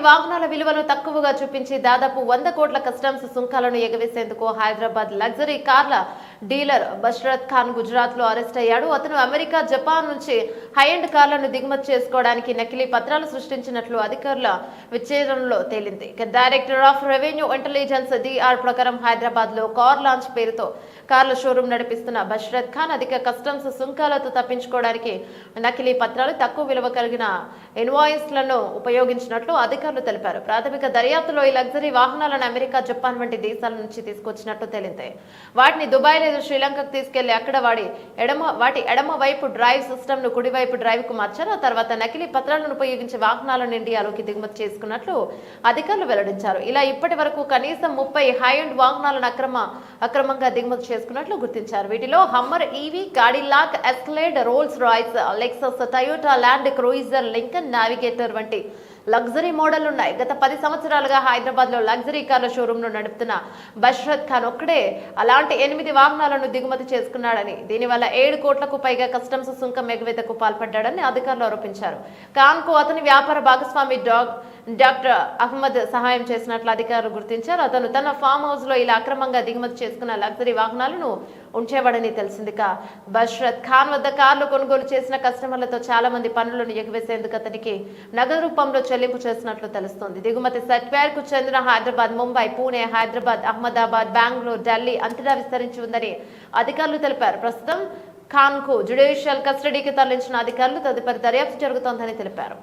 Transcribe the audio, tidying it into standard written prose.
వాహనాల విలువను తక్కువగా చూపించి దాదాపు 100 కోట్ల కస్టమ్స్ సుంకాలను ఎగవేసేందుకు హైదరాబాద్ లగ్జరీ కార్ల డీలర్ బష్రత్ ఖాన్ గుజరాత్ లో అరెస్ట్ అయ్యాడు. అతను అమెరికా, జపాన్ నుంచి హై ఎండ్ కార్లను దిగుమతి చేసుకోవడానికి నకిలీ పత్రాలు సృష్టించినట్లు అధికారుల విచారణలో తేలింది. Director of revenue intelligence DR ప్రకారం హైదరాబాద్ లో కార్ లాంచ్ పేరుతో కార్ల షోరూం నడిపిస్తున్న బష్రత్ ఖాన్ అధిక కస్టమ్స్ సుంకాలతో తప్పించుకోవడానికి నకిలీ పత్రాలు, తక్కువ విలువ కలిగిన ఇన్వాయిస్లను ఉపయోగించినట్లు అధికారులు తెలిపారు. ప్రాథమిక దర్యాప్తులో ఈ లగ్జరీ వాహనాలను అమెరికా, జపాన్ వంటి దేశాల నుంచి తీసుకొచ్చినట్టు తేలింది. వాటిని దుబాయ్ లేదా శ్రీలంకకు తీసుకెళ్లి అక్కడ వాటి ఎడమ వైపు డ్రైవ్ సిస్టమ్ ను కుడివైపు డ్రైవ్ కు మార్చారు. ఆ తర్వాత నకిలీ పత్రాలను ఉపయోగించి వాహనాలను ఇండియాలోకి దిగుమతి చేసుకున్నట్లు అధికారులు వెల్లడించారు. ఇలా ఇప్పటి వరకు కనీసం 30 హై ఎండ్ వాహనాలను అక్రమంగా దిగుమతి చేసుకున్నట్లు గుర్తించారు. వీటిలో hammer EV, Cadillac Escalade, Rolls Royce, Lexus, Toyota land cruiser, Lincoln navigator వంటి లగ్జరీ మోడల్ ఉన్నాయి. గత 10 సంవత్సరాలుగా హైదరాబాద్ లో లగ్జరీ కార్ల షోరూమ్ ను నడుపుతున్న బష్రత్ ఖాన్ ఒక్కడే అలాంటి 8 వాహనాలను దిగుమతి చేసుకున్నాడని, దీనివల్ల 7 కోట్లకు పైగా కస్టమ్స్ సుంకం ఎగవేతకు పాల్పడ్డాడని అధికారులు ఆరోపించారు. ఖాన్ కు అతని వ్యాపార భాగస్వామి డాక్టర్ అహ్మద్ సహాయం చేసినట్లు అధికారులు గుర్తించారు. అతను తన ఫామ్ హౌస్ లో ఇలా అక్రమంగా దిగుమతి చేసుకున్న లగ్జరీ వాహనాలను ఉంచేవాడని తెలిసింది. బష్రత్ ఖాన్ వద్ద కార్లు కొనుగోలు చేసిన కస్టమర్లతో చాలా మంది పన్నులను ఎగవేసేందుకు అతనికి నగదు రూపంలో చెల్లింపు చేసినట్లు తెలుస్తోంది. దిగుమతి సాఫ్ట్వేర్ కు చెందిన హైదరాబాద్, ముంబై, పూణే, హైదరాబాద్, అహ్మదాబాద్, బెంగళూరు, ఢిల్లీ అంతటా విస్తరించి ఉందని అధికారులు తెలిపారు. ప్రస్తుతం ఖాన్ కు జ్యుడిషియల్ కస్టడీకి తరలించిన అధికారులు తదుపరి దర్యాప్తు జరుగుతోందని తెలిపారు.